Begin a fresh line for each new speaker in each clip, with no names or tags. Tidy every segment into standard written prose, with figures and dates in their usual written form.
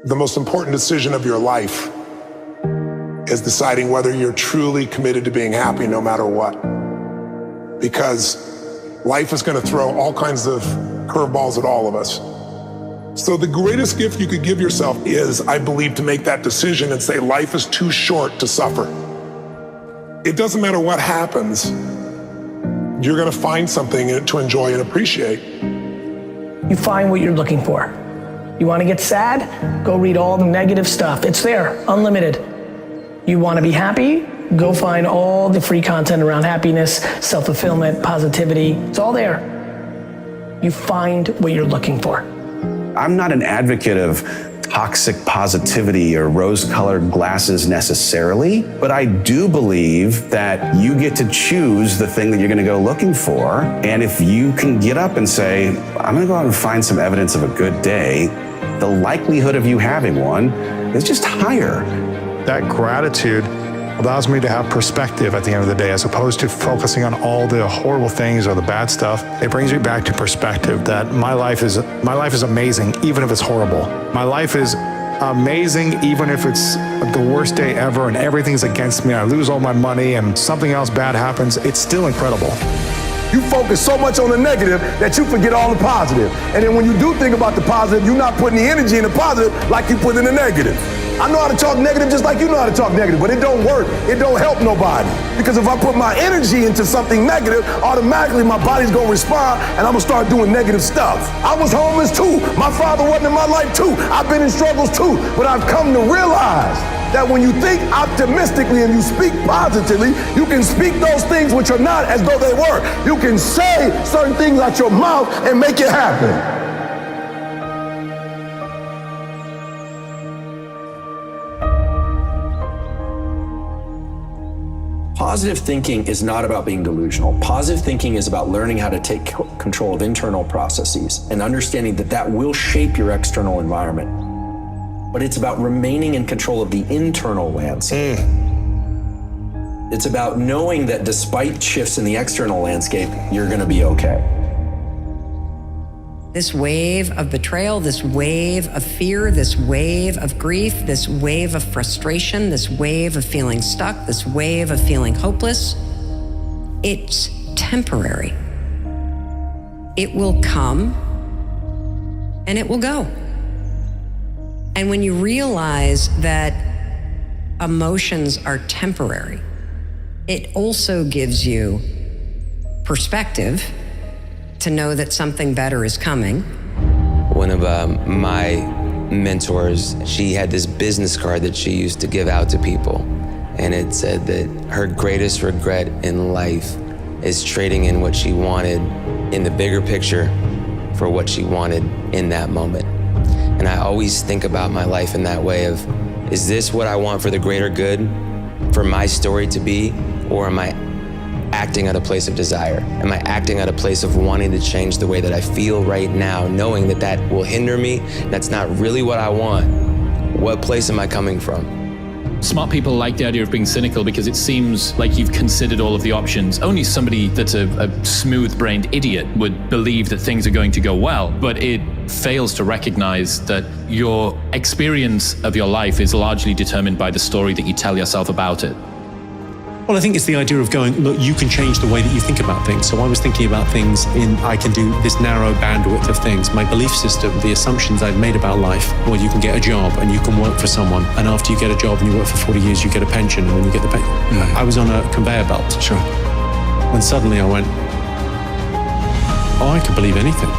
The most important decision of your life is deciding whether you're truly committed to being happy no matter what. Because life is going to throw all kinds of curveballs at all of us. So the greatest gift you could give yourself is, I believe, to make that decision and say life is too short to suffer. It doesn't matter what happens, you're going to find something in it to enjoy and appreciate.
You find what you're looking for. You want to get sad? Go read all the negative stuff. It's there, unlimited. You want to be happy? Go find all the free content around happiness, self-fulfillment, positivity. It's all there. You find what you're looking for.
I'm not an advocate of toxic positivity or rose-colored glasses necessarily, but I do believe that you get to choose the thing that you're going to go looking for. And if you can get up and say, I'm going to go out and find some evidence of a good day, the likelihood of you having one is just higher.
That gratitude allows me to have perspective at the end of the day, as opposed to focusing on all the horrible things or the bad stuff. It brings me back to perspective that my life is amazing, even if it's horrible. My life is amazing, even if it's the worst day ever and everything's against me. I lose all my money and something else bad happens. It's still incredible.
You focus so much on the negative that you forget all the positive. And then when you do think about the positive, you're not putting the energy in the positive like you put in the negative. I know how to talk negative just like you know how to talk negative, but it don't work. It don't help nobody. Because if I put my energy into something negative, automatically my body's gonna respond and I'm gonna start doing negative stuff. I was homeless too. My father wasn't in my life too. I've been in struggles too. But I've come to realize that when you think optimistically and you speak positively, you can speak those things which are not as though they were. You can say certain things out your mouth and make it happen.
Positive thinking is not about being delusional. Positive thinking is about learning how to take control of internal processes and understanding that that will shape your external environment. But it's about remaining in control of the internal landscape. It's about knowing that despite shifts in the external landscape, you're going to be okay.
This wave of betrayal, this wave of fear, this wave of grief, this wave of frustration, this wave of feeling stuck, this wave of feeling hopeless, it's temporary. It will come and it will go. And when you realize that emotions are temporary, it also gives you perspective to know that something better is coming.
One of my mentors, she had this business card that she used to give out to people. And it said that her greatest regret in life is trading in what she wanted in the bigger picture for what she wanted in that moment. And I always think about my life in that way of, is this what I want for the greater good, for my story to be, or am I acting at a place of desire? Am I acting at a place of wanting to change the way that I feel right now, knowing that that will hinder me? That's not really what I want. What place am I coming from?
Smart people like the idea of being cynical because it seems like you've considered all of the options. Only somebody that's a smooth-brained idiot would believe that things are going to go well, but it fails to recognize that your experience of your life is largely determined by the story that you tell yourself about it.
Well, I think it's the idea of going, look, you can change the way that you think about things. So I was thinking about things I can do this narrow bandwidth of things. My belief system, the assumptions I've made about life. Well, you can get a job and you can work for someone. And after you get a job and you work for 40 years, you get a pension. And when you get the pension, I was on a conveyor belt.
Sure.
And suddenly I went, oh, I could believe anything.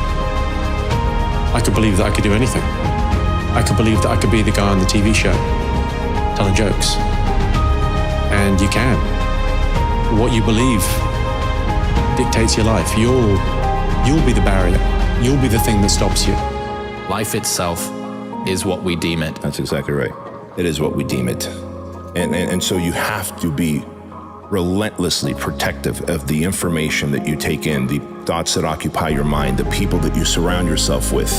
I could believe that I could do anything. I could believe that I could be the guy on the TV show telling jokes. And you can. What you believe dictates your life. You'll be the barrier. You'll be the thing that stops you.
Life itself is what we deem it.
That's exactly right. It is what we deem it. And so you have to be relentlessly protective of the information that you take in, the thoughts that occupy your mind, the people that you surround yourself with.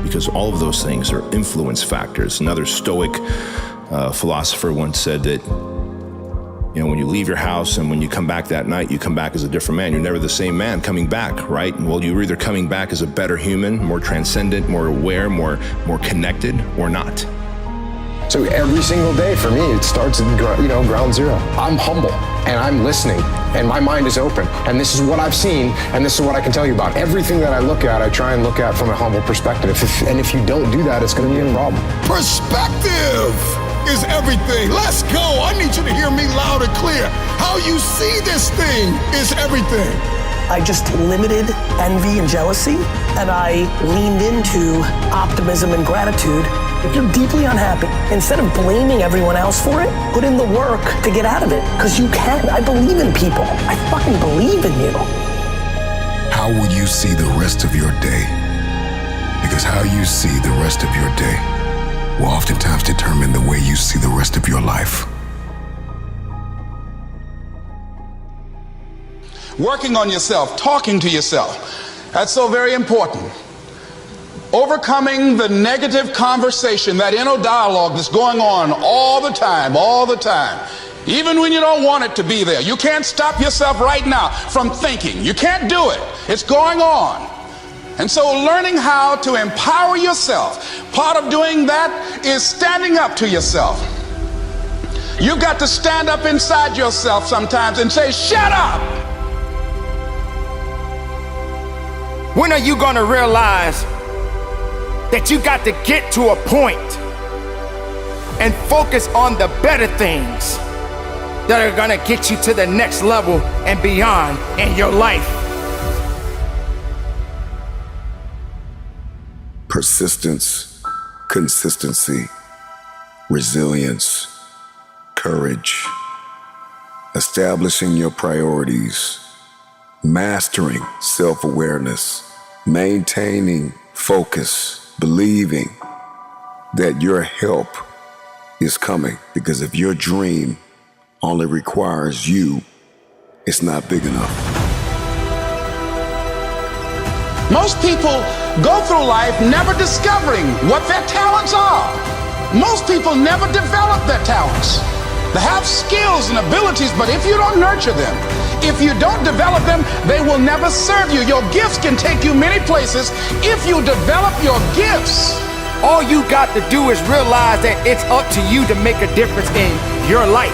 Because all of those things are influence factors. Another Stoic philosopher once said that You know, when you leave your house and when you come back that night, you come back as a different man. You're never the same man coming back, right? Well, you're either coming back as a better human, more transcendent, more aware, more connected, or not.
So every single day for me, it starts at ground zero. I'm humble and I'm listening and my mind is open. And this is what I've seen and this is what I can tell you about. Everything that I look at, I try and look at from a humble perspective. And if you don't do that, it's going to be a problem.
Perspective is everything. Let's go. I need you to hear me loud and clear. How you see this thing is everything.
I just limited envy and jealousy, and I leaned into optimism and gratitude. If you're deeply unhappy, instead of blaming everyone else for it, put in the work to get out of it, because you can. I believe in people. I fucking believe in you.
How will you see the rest of your day? Because how you see the rest of your day will oftentimes determine the way you see the rest of your life.
Working on yourself, talking to yourself. That's so very important. Overcoming the negative conversation, that inner dialogue that's going on all the time. Even when you don't want it to be there. You can't stop yourself right now from thinking. You can't do it. It's going on. And so learning how to empower yourself, part of doing that is standing up to yourself. You've got to stand up inside yourself sometimes and say, shut up!
When are you gonna realize that you got to get to a point and focus on the better things that are gonna get you to the next level and beyond in your life?
Persistence, consistency, resilience, courage, establishing your priorities, mastering self-awareness, maintaining focus, believing that your help is coming, because if your dream only requires you, it's not big enough.
Most people go through life never discovering what their talents are. Most people never develop their talents. They have skills and abilities, but if you don't nurture them, if you don't develop them, they will never serve you. Your gifts can take you many places if you develop your gifts.
All you got to do is realize that it's up to you to make a difference in your life.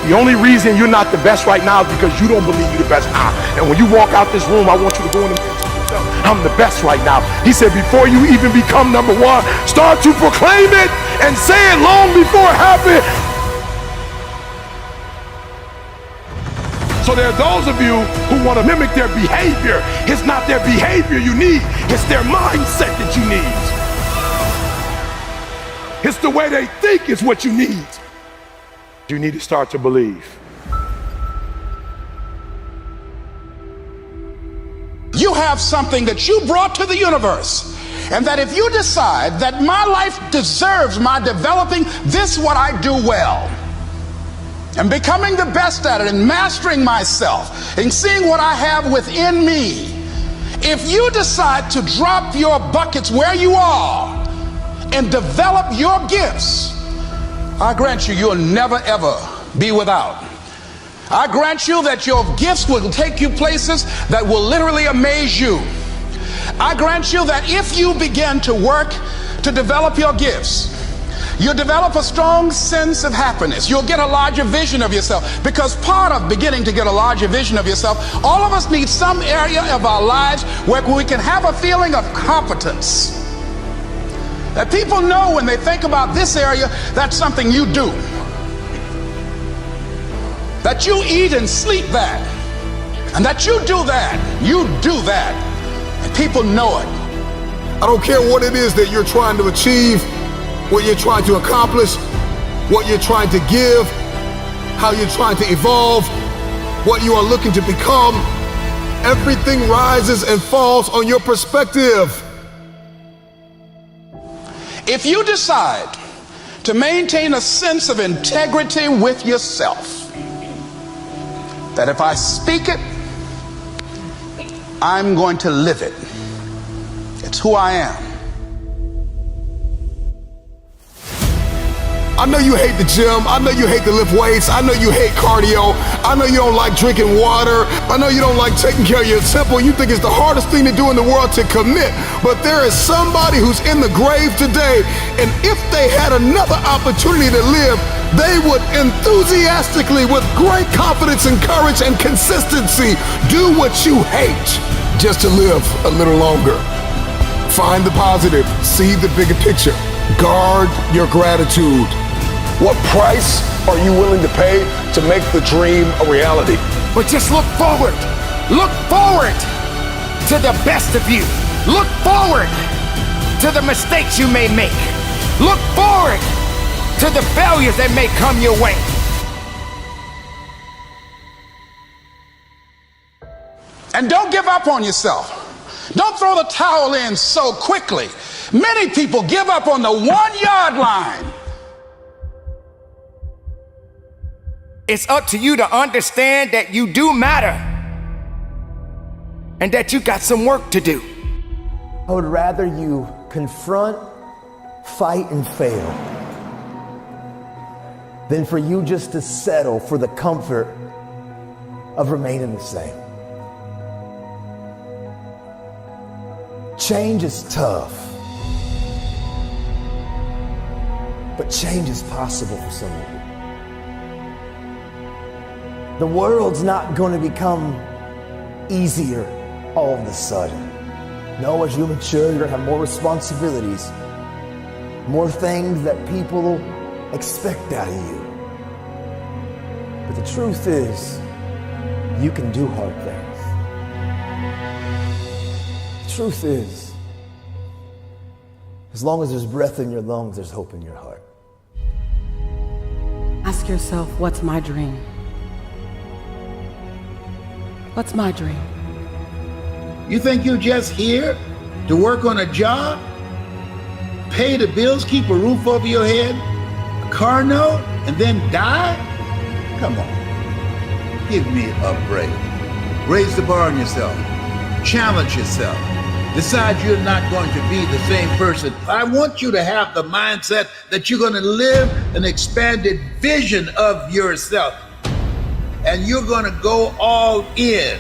The only reason you're not the best right now is because you don't believe you're the best now. And when you walk out this room, I want you to go in and say to yourself, I'm the best right now. He said, before you even become number one, start to proclaim it and say it long before it happens. So there are those of you who want to mimic their behavior. It's not their behavior you need, it's their mindset that you need. It's the way they think is what you need. You need to start to believe.
You have something that you brought to the universe, and that if you decide that my life deserves my developing this what I do well, and becoming the best at it and mastering myself and seeing what I have within me, if you decide to drop your buckets where you are and develop your gifts, I grant you, you'll never ever be without. I grant you that your gifts will take you places that will literally amaze you. I grant you that if you begin to work to develop your gifts, you'll develop a strong sense of happiness. You'll get a larger vision of yourself, because part of beginning to get a larger vision of yourself, all of us need some area of our lives where we can have a feeling of competence. That people know when they think about this area, that's something you do. That you eat and sleep that. And that you do that. You do that. And people know it.
I don't care what it is that you're trying to achieve, what you're trying to accomplish, what you're trying to give, how you're trying to evolve, what you are looking to become. Everything rises and falls on your perspective.
If you decide to maintain a sense of integrity with yourself, that if I speak it, I'm going to live it. It's who I am.
I know you hate the gym. I know you hate to lift weights. I know you hate cardio. I know you don't like drinking water. I know you don't like taking care of your temple. You think it's the hardest thing to do in the world to commit. But there is somebody who's in the grave today, and if they had another opportunity to live, they would enthusiastically, with great confidence and courage and consistency, do what you hate just to live a little longer. Find the positive. See the bigger picture. Guard your gratitude. What price are you willing to pay to make the dream a reality?
But just look forward. Look forward to the best of you. Look forward to the mistakes you may make. Look forward to the failures that may come your way.
And don't give up on yourself. Don't throw the towel in so quickly. Many people give up on the 1-yard line.
It's up to you to understand that you do matter and that you got some work to do.
I would rather you confront, fight, and fail than for you just to settle for the comfort of remaining the same. Change is tough, but change is possible for some of you. The world's not going to become easier all of a sudden. No, as you mature, you're going to have more responsibilities, more things that people expect out of you. But the truth is, you can do hard things. The truth is, as long as there's breath in your lungs, there's hope in your heart.
Ask yourself, what's my dream? What's my dream?
You think you're just here to work on a job, pay the bills, keep a roof over your head, a car note, and then die? Come on, give me a break. Raise the bar on yourself. Challenge yourself. Decide you're not going to be the same person. I want you to have the mindset that you're going to live an expanded vision of yourself. And you're going to go all in.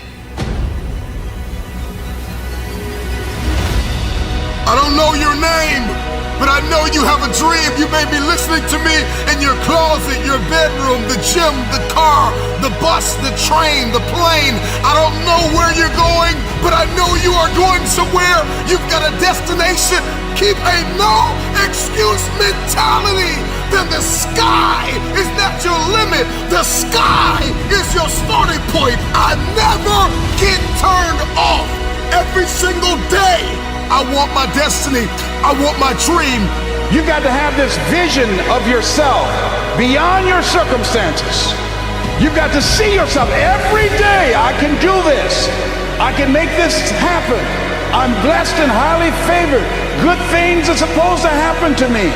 I don't know your name, but I know you have a dream. You may be listening to me in your closet, your bedroom, the gym, the car, the bus, the train, the plane. I don't know where you're going, but I know you are going somewhere. You've got a destination. Keep a no excuse mentality. Then the sky is not your limit. The sky is your starting point. I never get turned off. Every single day, I want my destiny. I want my dream.
You got to have this vision of yourself beyond your circumstances. You've got to see yourself every day. I can do this. I can make this happen. I'm blessed and highly favored. Good things are supposed to happen to me.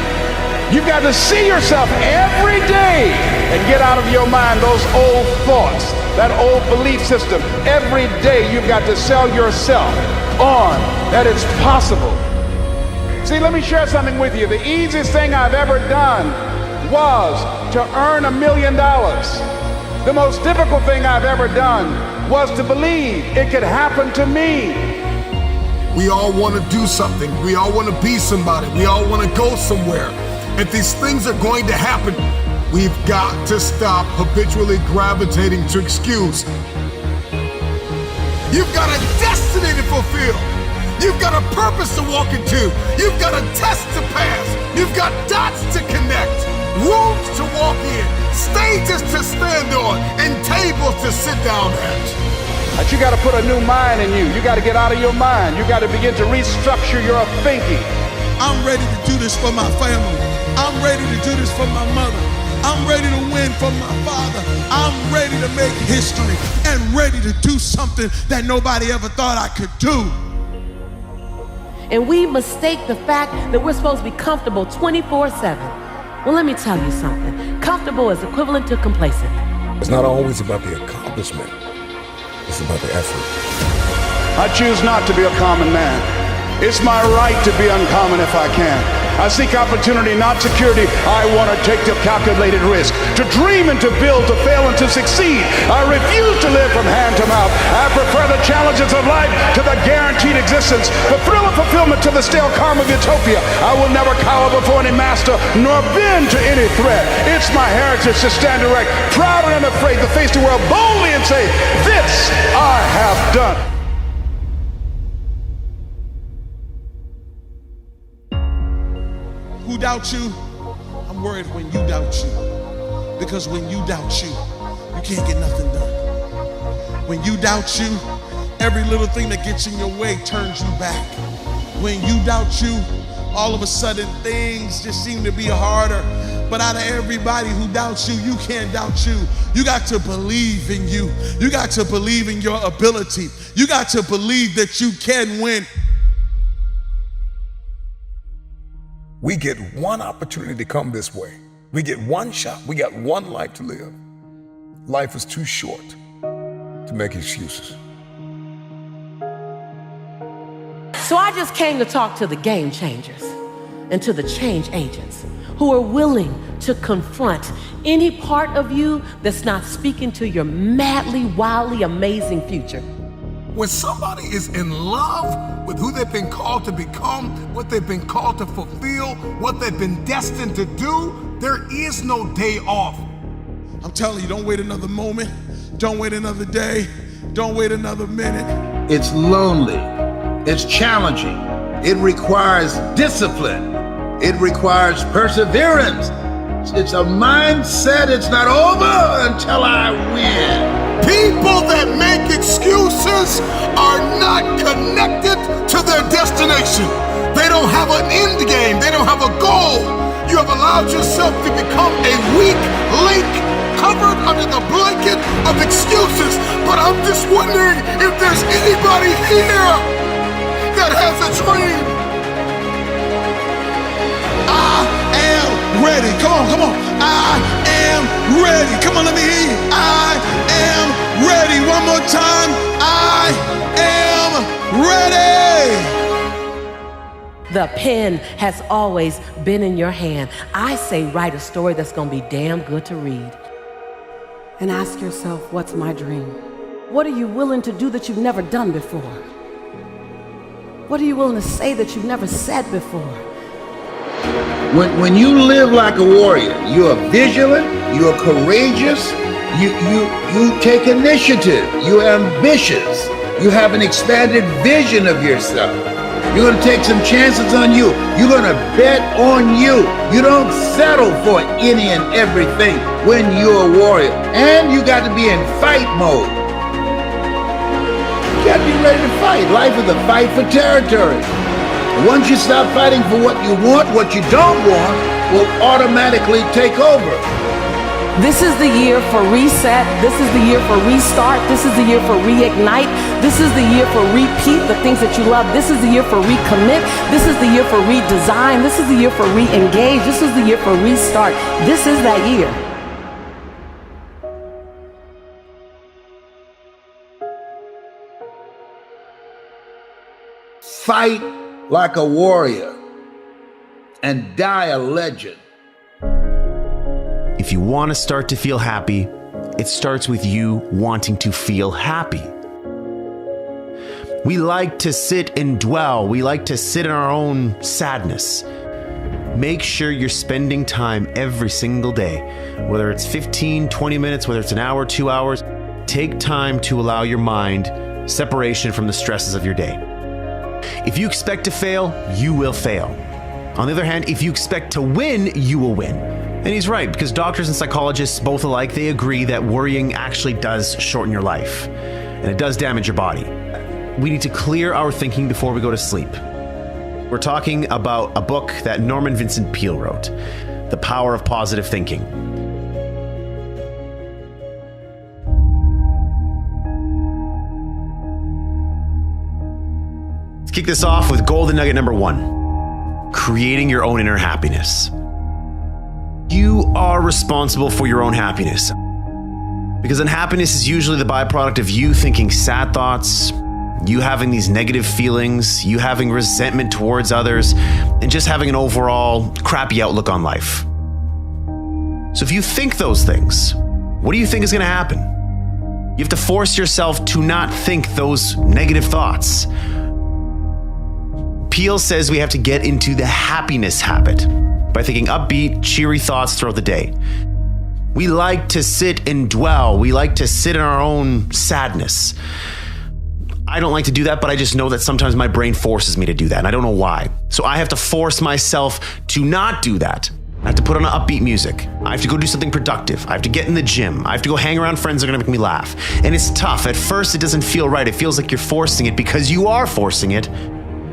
You've got to see yourself every day and get out of your mind those old thoughts, that old belief system. Every day you've got to sell yourself on that it's possible. See, let me share something with you. The easiest thing I've ever done was to earn $1 million. The most difficult thing I've ever done was to believe it could happen to me.
We all want to do something. We all want to be somebody. We all want to go somewhere. If these things are going to happen, we've got to stop habitually gravitating to excuse. You've got a destiny to fulfill. You've got a purpose to walk into. You've got a test to pass. You've got dots to connect, rooms to walk in, stages to stand on, and tables to sit down at.
But you got to put a new mind in you. You got to get out of your mind. You got to begin to restructure your thinking.
I'm ready to do this for my family. I'm ready to do this for my mother. I'm ready to win for my father. I'm ready to make history and ready to do something that nobody ever thought I could do.
And we mistake the fact that we're supposed to be comfortable 24/7. Well, let me tell you something. Comfortable is equivalent to complacent.
It's not always about the accomplishment. It's about the effort.
I choose not to be a common man. It's my right to be uncommon if I can. I seek opportunity, not security. I want to take the calculated risk. To dream and to build, to fail and to succeed. I refuse to live from hand to mouth. I prefer the challenges of life to the guaranteed existence. The thrill of fulfillment to the stale calm of utopia. I will never cower before any master, nor bend to any threat. It's my heritage to stand erect, proud and unafraid, to face the world boldly and say, this I have done.
Who doubts you? I'm worried when you doubt you. Because when you doubt you, you can't get nothing done. When you doubt you, every little thing that gets in your way turns you back. When you doubt you, all of a sudden things just seem to be harder. But out of everybody who doubts you, you can't doubt you. You got to believe in you. You got to believe in your ability. You got to believe that you can win.
We get one opportunity to come this way. We get one shot. We got one life to live. Life is too short to make excuses.
So I just came to talk to the game changers and to the change agents who are willing to confront any part of you that's not speaking to your madly, wildly amazing future.
When somebody is in love with who they've been called to become, what they've been called to fulfill, what they've been destined to do, there is no day off.
I'm telling you, don't wait another moment. Don't wait another day. Don't wait another minute.
It's lonely. It's challenging. It requires discipline. It requires perseverance. It's a mindset. It's not over until I win.
People that make excuses are not connected to their destination. They don't have an end game. They don't have a goal. You have allowed yourself to become a weak link covered under the blanket of excuses. But I'm just wondering if there's anybody here that has a dream.
I am ready. Come on, come on. I am ready. Come on, let me hear you. I am ready. One more time. I am ready.
The pen has always been in your hand. I say write a story that's gonna be damn good to read. And ask yourself, what's my dream? What are you willing to do that you've never done before? What are you willing to say that you've never said before?
When you live like a warrior, you are vigilant, you are courageous, you take initiative, you're ambitious, you have an expanded vision of yourself. You're gonna take some chances on you. You're gonna bet on you. You don't settle for any and everything when you're a warrior. And you got to be in fight mode. You got to be ready to fight. Life is a fight for territory. Once you stop fighting for what you want, what you don't want will automatically take over.
This is the year for reset. This is the year for restart. This is the year for reignite. This is the year for repeat the things that you love. This is the year for recommit. This is the year for redesign. This is the year for re-engage. This is the year for restart. This is that year.
Fight like a warrior and die a legend.
If you want to start to feel happy, it starts with you wanting to feel happy. We like to sit and dwell. We like to sit in our own sadness. Make sure you're spending time every single day, whether it's 15, 20 minutes, whether it's an hour, 2 hours. Take time to allow your mind separation from the stresses of your day. If you expect to fail, you will fail. On the other hand, if you expect to win, you will win. And he's right, because doctors and psychologists, both alike, they agree that worrying actually does shorten your life, and it does damage your body. We need to clear our thinking before we go to sleep. We're talking about a book that Norman Vincent Peale wrote, The Power of Positive Thinking. Let's kick this off with golden nugget number 1, creating your own inner happiness. You are responsible for your own happiness, because unhappiness is usually the byproduct of you thinking sad thoughts, you having these negative feelings, you having resentment towards others, and just having an overall crappy outlook on life. So if you think those things, what do you think is going to happen? You have to force yourself to not think those negative thoughts. Peel says we have to get into the happiness habit by thinking upbeat, cheery thoughts throughout the day. We like to sit and dwell. We like to sit in our own sadness. I don't like to do that, but I just know that sometimes my brain forces me to do that, and I don't know why. So I have to force myself to not do that. I have to put on upbeat music. I have to go do something productive. I have to get in the gym. I have to go hang around friends that are gonna make me laugh. And it's tough. At first, it doesn't feel right. It feels like you're forcing it because you are forcing it,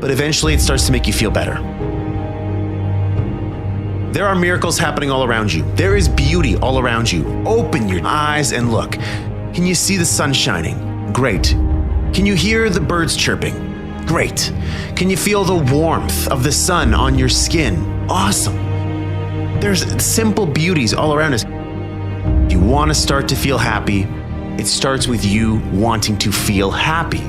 but eventually it starts to make you feel better. There are miracles happening all around you. There is beauty all around you. Open your eyes and look. Can you see the sun shining? Great. Can you hear the birds chirping? Great. Can you feel the warmth of the sun on your skin? Awesome. There's simple beauties all around us. If you want to start to feel happy, it starts with you wanting to feel happy.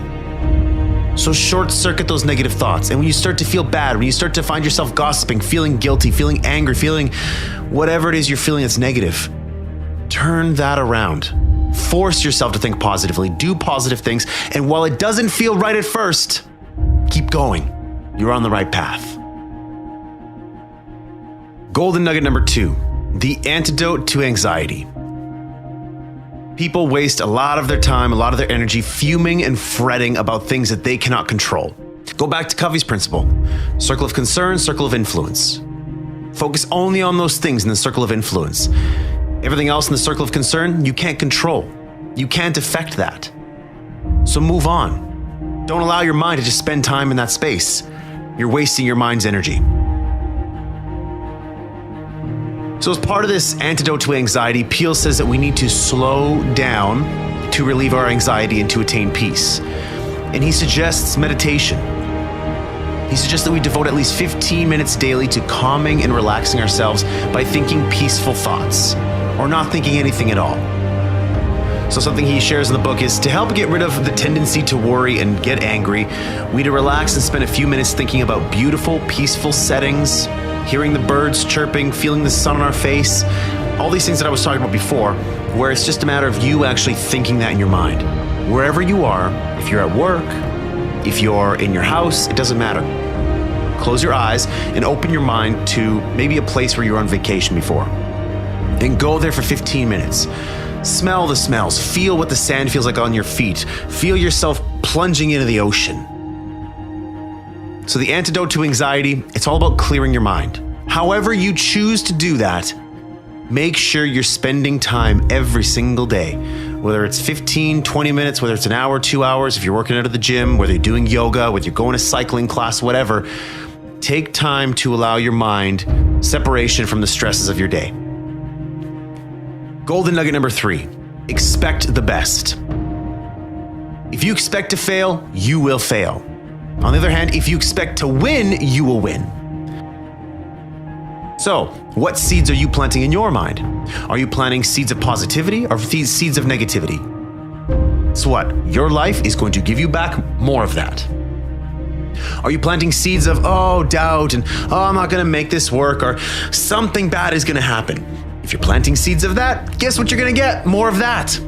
So short circuit those negative thoughts. And when you start to feel bad, when you start to find yourself gossiping, feeling guilty, feeling angry, feeling whatever it is you're feeling that's negative, turn that around. Force yourself to think positively, do positive things, and while it doesn't feel right at first, keep going. You're on the right path. Golden nugget number 2, the antidote to anxiety. People waste a lot of their time, a lot of their energy fuming and fretting about things that they cannot control. Go back to Covey's principle. Circle of concern, circle of influence. Focus only on those things in the circle of influence. Everything else in the circle of concern, you can't control. You can't affect that. So move on. Don't allow your mind to just spend time in that space. You're wasting your mind's energy. So as part of this antidote to anxiety, Peel says that we need to slow down to relieve our anxiety and to attain peace. And he suggests meditation. He suggests that we devote at least 15 minutes daily to calming and relaxing ourselves by thinking peaceful thoughts, or not thinking anything at all. So something he shares in the book is to help get rid of the tendency to worry and get angry, we need to relax and spend a few minutes thinking about beautiful, peaceful settings, hearing the birds chirping, feeling the sun on our face, all these things that I was talking about before, where it's just a matter of you actually thinking that in your mind. Wherever you are, if you're at work, if you're in your house, it doesn't matter. Close your eyes and open your mind to maybe a place where you were on vacation before. And go there for 15 minutes. Smell the smells, feel what the sand feels like on your feet, feel yourself plunging into the ocean. So the antidote to anxiety, it's all about clearing your mind. However you choose to do that, make sure you're spending time every single day. Whether it's 15, 20 minutes, whether it's an hour, 2 hours, if you're working out of the gym, whether you're doing yoga, whether you're going to cycling class, whatever, take time to allow your mind separation from the stresses of your day. Golden nugget number 3, expect the best. If you expect to fail, you will fail. On the other hand, if you expect to win, you will win. So, what seeds are you planting in your mind? Are you planting seeds of positivity or seeds of negativity? So what? Your life is going to give you back more of that. Are you planting seeds of, doubt and, I'm not going to make this work, or something bad is going to happen? If you're planting seeds of that, guess what you're going to get? More of that.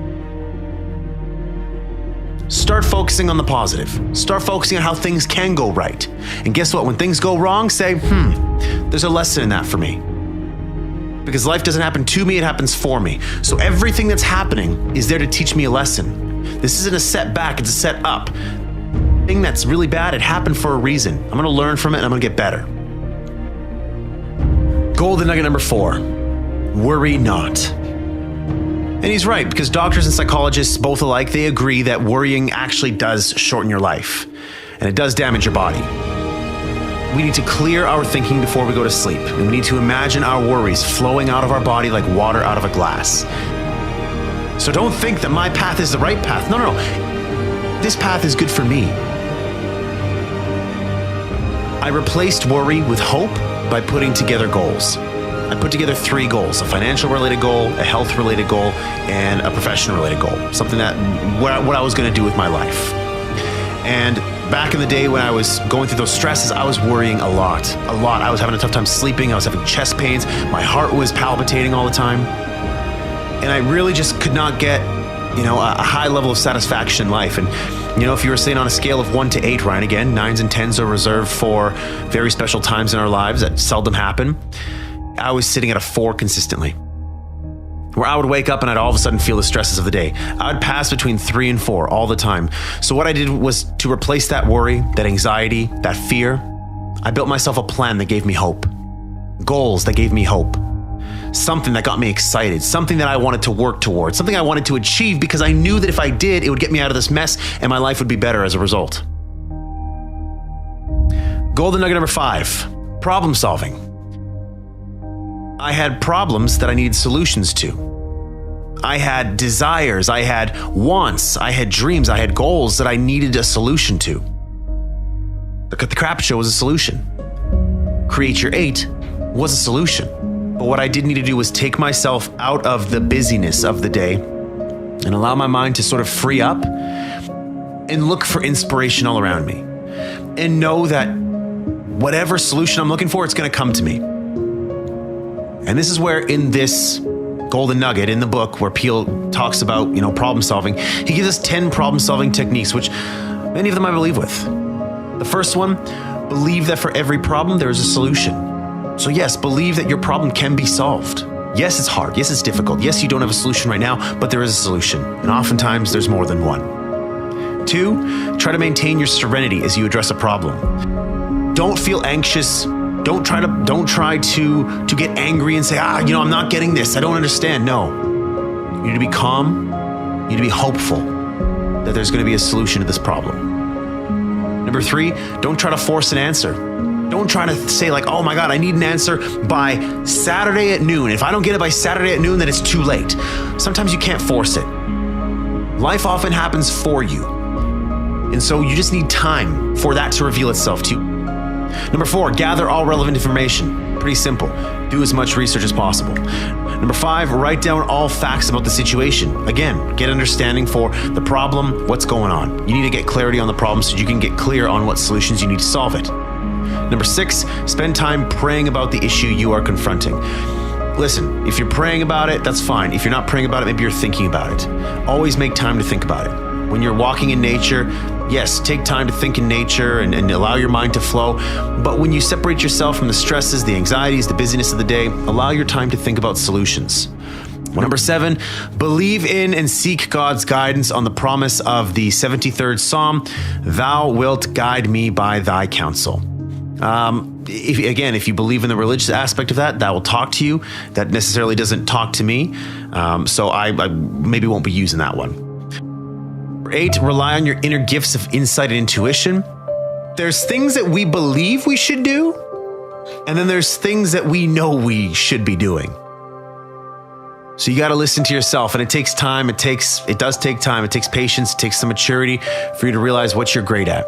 Start focusing on the positive. Start focusing on how things can go right. And guess what? When things go wrong, say, there's a lesson in that for me. Because life doesn't happen to me, it happens for me. So everything that's happening is there to teach me a lesson. This isn't a setback, it's a set up. Thing that's really bad, it happened for a reason. I'm gonna learn from it and I'm gonna get better. Golden nugget number 4, worry not. And he's right, because doctors and psychologists, both alike, they agree that worrying actually does shorten your life, and it does damage your body. We need to clear our thinking before we go to sleep, and we need to imagine our worries flowing out of our body like water out of a glass. So don't think that my path is the right path. No. This path is good for me. I replaced worry with hope by putting together goals. I put together 3 goals: a financial related goal, a health related goal, and a professional related goal. Something that what I was going to do with my life. And back in the day when I was going through those stresses, I was worrying a lot. I was having a tough time sleeping. I was having chest pains. My heart was palpitating all the time. And I really just could not get, a high level of satisfaction in life. And, if you were saying on a scale of 1 to 8, Ryan, again, 9s and 10s are reserved for very special times in our lives that seldom happen. I was sitting at a 4 consistently, where I would wake up and I'd all of a sudden feel the stresses of the day. I would pass between 3 and 4 all the time. So what I did was to replace that worry, that anxiety, that fear, I built myself a plan that gave me hope, goals that gave me hope, something that got me excited, something that I wanted to work towards, something I wanted to achieve because I knew that if I did, it would get me out of this mess and my life would be better as a result. Golden nugget number 5, problem solving. I had problems that I needed solutions to. I had desires, I had wants, I had dreams, I had goals that I needed a solution to. The Crap Show was a solution. Create Your 8 was a solution. But what I did need to do was take myself out of the busyness of the day and allow my mind to sort of free up and look for inspiration all around me. And know that whatever solution I'm looking for, it's going to come to me. And this is where in this golden nugget in the book where Peel talks about, problem solving, he gives us 10 problem solving techniques, which many of them I believe with. The first one, believe that for every problem, there is a solution. So yes, believe that your problem can be solved. Yes, it's hard. Yes, it's difficult. Yes, you don't have a solution right now, but there is a solution. And oftentimes there's more than one. 2, try to maintain your serenity as you address a problem. Don't feel anxious. Don't try to get angry and say, I'm not getting this. I don't understand. No. You need to be calm. You need to be hopeful that there's going to be a solution to this problem. Number 3, don't try to force an answer. Don't try to say oh my God, I need an answer by Saturday at noon. If I don't get it by Saturday at noon, then it's too late. Sometimes you can't force it. Life often happens for you. And so you just need time for that to reveal itself to you. Number 4, gather all relevant information. Pretty simple. Do as much research as possible. Number 5, write down all facts about the situation. Again, get understanding for the problem, what's going on. You need to get clarity on the problem so you can get clear on what solutions you need to solve it. Number 6, spend time praying about the issue you are confronting. Listen, if you're praying about it, that's fine. If you're not praying about it, maybe you're thinking about it. Always make time to think about it. When you're walking in nature, yes, take time to think in nature and allow your mind to flow. But when you separate yourself from the stresses, the anxieties, the busyness of the day, allow your time to think about solutions. Number 7, believe in and seek God's guidance on the promise of the 73rd Psalm, "Thou wilt guide me by thy counsel." If you believe in the religious aspect of that will talk to you. That necessarily doesn't talk to me. So I maybe won't be using that one. Number 8, rely on your inner gifts of insight and intuition. There's things that we believe we should do, and then there's things that we know we should be doing. So you got to listen to yourself, and it takes time. It does take time. It takes patience. It takes some maturity for you to realize what you're great at.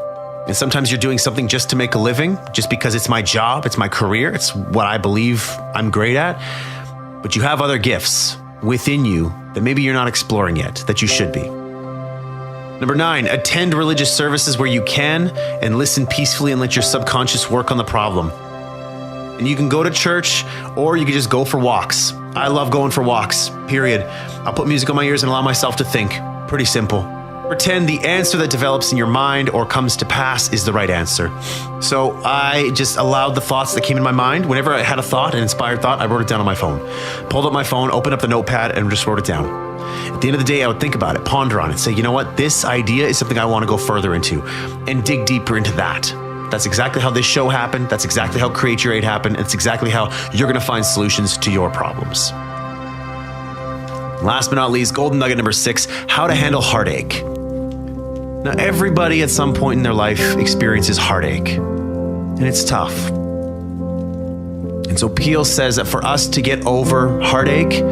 And sometimes you're doing something just to make a living, just because it's my job, it's my career, it's what I believe I'm great at. But you have other gifts within you that maybe you're not exploring yet, that you should be. Number 9, attend religious services where you can and listen peacefully and let your subconscious work on the problem. And you can go to church or you can just go for walks. I love going for walks, period. I'll put music on my ears and allow myself to think. Pretty simple. Pretend the answer that develops in your mind or comes to pass is the right answer. So I just allowed the thoughts that came in my mind. Whenever I had a thought, an inspired thought, I wrote it down on my phone. Pulled up my phone, opened up the notepad, and just wrote it down. At the end of the day, I would think about it, ponder on it, say, you know what, this idea is something I want to go further into and dig deeper into that. That's exactly how this show happened. That's exactly how Create Your 8 happened. It's exactly how you're going to find solutions to your problems. Last but not least, golden nugget number 6, how to handle heartache. Now, everybody at some point in their life experiences heartache, and it's tough. And so Peel says that for us to get over heartache,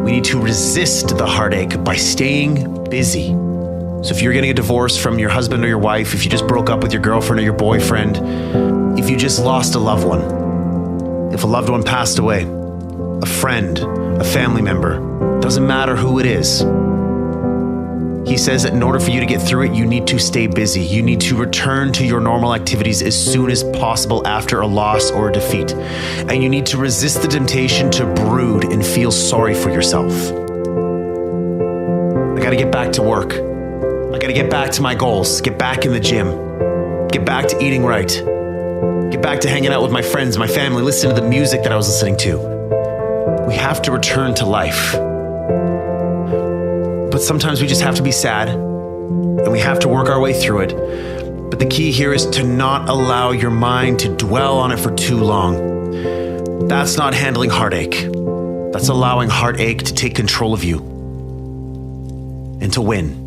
we need to resist the heartache by staying busy. So if you're getting a divorce from your husband or your wife, if you just broke up with your girlfriend or your boyfriend, if you just lost a loved one, if a loved one passed away, a friend, a family member, doesn't matter who it is. He says that in order for you to get through it, you need to stay busy. You need to return to your normal activities as soon as possible after a loss or a defeat. And you need to resist the temptation to brood and feel sorry for yourself. I gotta get back to work. I gotta get back to my goals, get back in the gym, get back to eating right, get back to hanging out with my friends, my family, listen to the music that I was listening to. We have to return to life. But sometimes we just have to be sad, and we have to work our way through it. But the key here is to not allow your mind to dwell on it for too long. That's not handling heartache. That's allowing heartache to take control of you and to win.